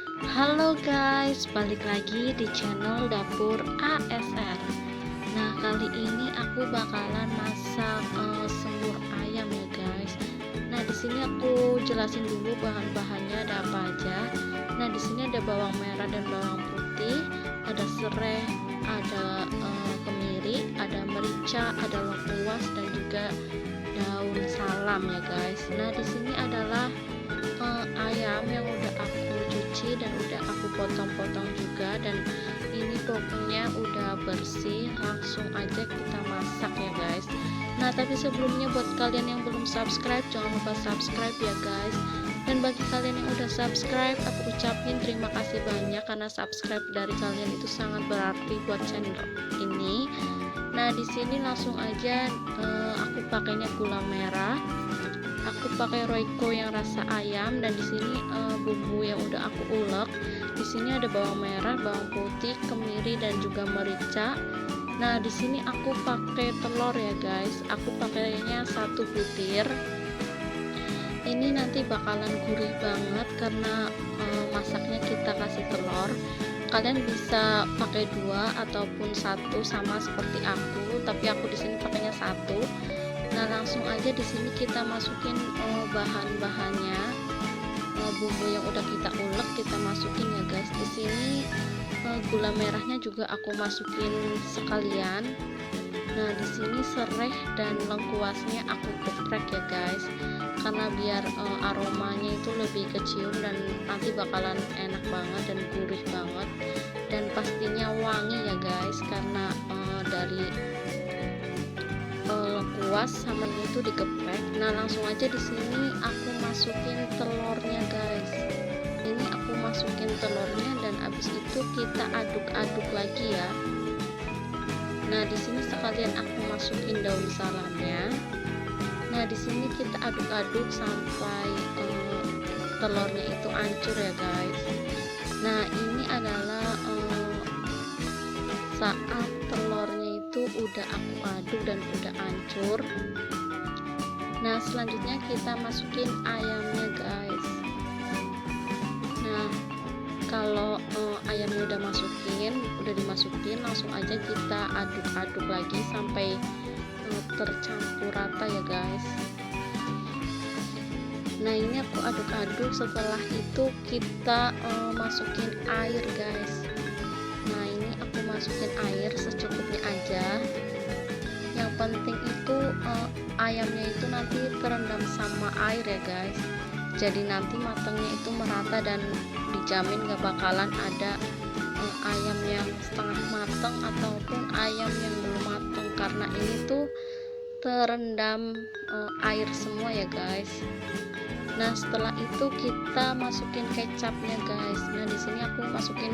Halo guys, balik lagi di channel Dapur ASR. Nah, kali ini aku bakalan masak semur ayam ya guys. Nah, di sini aku jelasin dulu bahan-bahannya ada apa aja. Nah, di sini ada bawang merah dan bawang putih, ada serai, ada kemiri, ada merica, ada lengkuas dan juga daun salam ya guys. Nah, di sini adalah ayam yang udah aku cuci dan udah aku potong-potong juga, dan ini pokoknya udah bersih. Langsung aja kita masak ya guys. Nah, tapi sebelumnya buat kalian yang belum subscribe, jangan lupa subscribe ya guys. Dan bagi kalian yang udah subscribe, aku ucapin terima kasih banyak karena subscribe dari kalian itu sangat berarti buat channel ini. Nah, di sini langsung aja aku pakainya gula merah. Aku pakai Royco yang rasa ayam, dan di sini bumbu yang udah aku ulek. Di sini ada bawang merah, bawang putih, kemiri dan juga merica. Nah, di sini aku pakai telur ya guys. Aku pakainya 1 butir. Ini nanti bakalan gurih banget karena masaknya kita kasih telur. Kalian bisa pakai 2 ataupun 1 sama seperti aku, tapi aku di sini pakainya 1. Nah, langsung aja di sini kita masukin bahan-bahannya, bumbu yang udah kita ulek kita masukin ya guys. Di sini gula merahnya juga aku masukin sekalian. Nah, di sini serai dan lengkuasnya aku geprek ya guys, karena biar aromanya itu lebih kecium dan nanti bakalan enak banget dan gurih banget, dan pastinya wangi ya guys, karena dari lengkuas sama itu digeprek. Nah, langsung aja di sini aku masukin telurnya guys. Ini aku masukin telurnya dan abis itu kita aduk-aduk lagi ya. Nah, di sini sekalian aku masukin daun salamnya. Nah, di sini kita aduk-aduk sampai telurnya itu hancur ya guys. Nah, ini adalah saat telurnya itu udah aku aduk dan udah hancur. Nah, selanjutnya kita masukin ayamnya guys. Nah, kalau ayamnya udah dimasukin, langsung aja kita aduk-aduk lagi sampai tercampur rata ya guys. Nah, ini aku aduk-aduk. Setelah itu kita masukin air guys. Nah, ini aku masukin air secukupnya aja. Yang penting itu ayamnya itu nanti terendam sama air ya guys, jadi nanti matangnya itu merata dan dijamin gak bakalan ada ayam yang setengah matang ataupun ayam yang belum matang, karena ini tuh terendam air semua ya guys. Nah, setelah itu kita masukin kecapnya guys. Nah, di sini aku masukin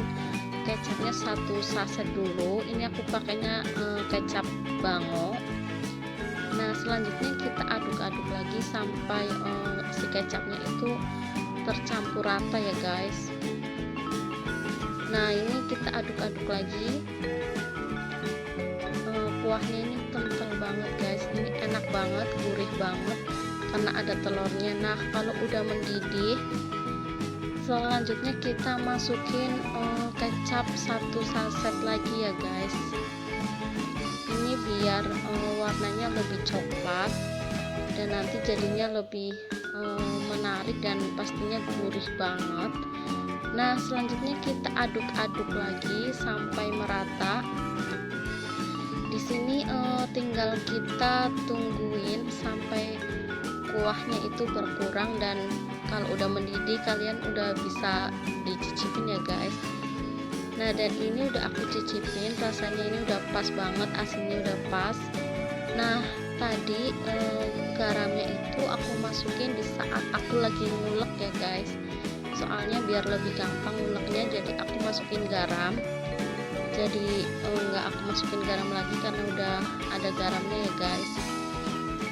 kecapnya 1 saset dulu. Ini aku pakainya kecap bango. Nah, selanjutnya kita aduk-aduk lagi sampai si kecapnya itu tercampur rata ya guys. Nah, ini kita aduk-aduk lagi. Kuahnya ini kental banget guys. Ini enak banget, gurih banget karena ada telurnya. Nah, kalau udah mendidih, selanjutnya kita masukin kecap 1 saset lagi ya guys. Ini biar warnanya lebih coklat dan nanti jadinya lebih menarik dan pastinya gurih banget. Nah, selanjutnya kita aduk-aduk lagi sampai merata. Di sini tinggal kita tungguin sampai kuahnya itu berkurang, dan kalau udah mendidih kalian udah bisa dicicipin ya guys. Nah, dan ini udah aku cicipin, rasanya ini udah pas banget, asinnya udah pas. Nah, tadi garamnya itu aku masukin di saat aku lagi ngulek ya guys, soalnya biar lebih gampang nguleknya, jadi aku masukin garam. Jadi nggak aku masukin garam lagi karena udah ada garamnya ya guys.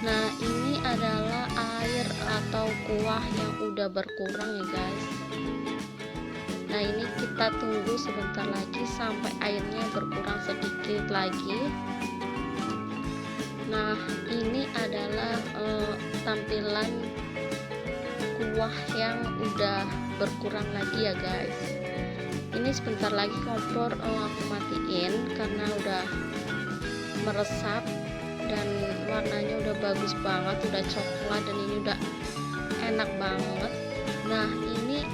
Nah, ini adalah air atau kuah yang udah berkurang ya guys. Nah, ini kita tunggu sebentar lagi sampai airnya berkurang sedikit lagi. Nah, ini adalah tampilan kuah yang udah berkurang lagi ya guys. Ini sebentar lagi kompor aku matiin karena udah meresap dan warnanya udah bagus banget, udah coklat, dan ini udah enak banget. Nah ini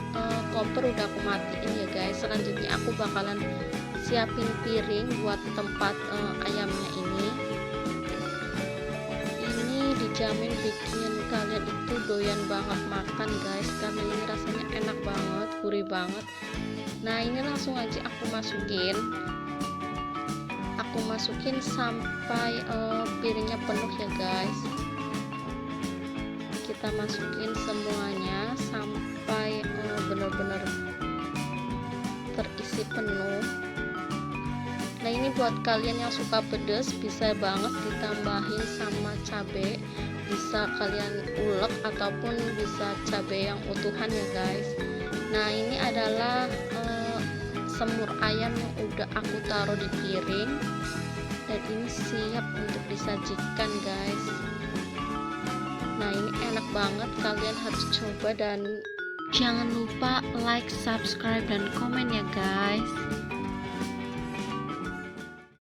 kompor udah aku matiin ya guys. Selanjutnya aku bakalan siapin piring buat tempat ayamnya ini dijamin bikin kalian itu doyan banget makan guys, karena ini rasanya enak banget, gurih banget. Nah ini langsung aja aku masukin sampai piringnya penuh ya guys. Kita masukin semuanya sampai bener-bener terisi penuh. Nah ini buat kalian yang suka pedas bisa banget ditambahin sama cabai, bisa kalian ulek ataupun bisa cabai yang utuhan ya guys. Nah ini adalah semur ayam yang udah aku taruh di piring dan ini siap untuk disajikan guys. Nah ini enak banget, kalian harus coba dan jangan lupa like, subscribe, dan komen ya guys.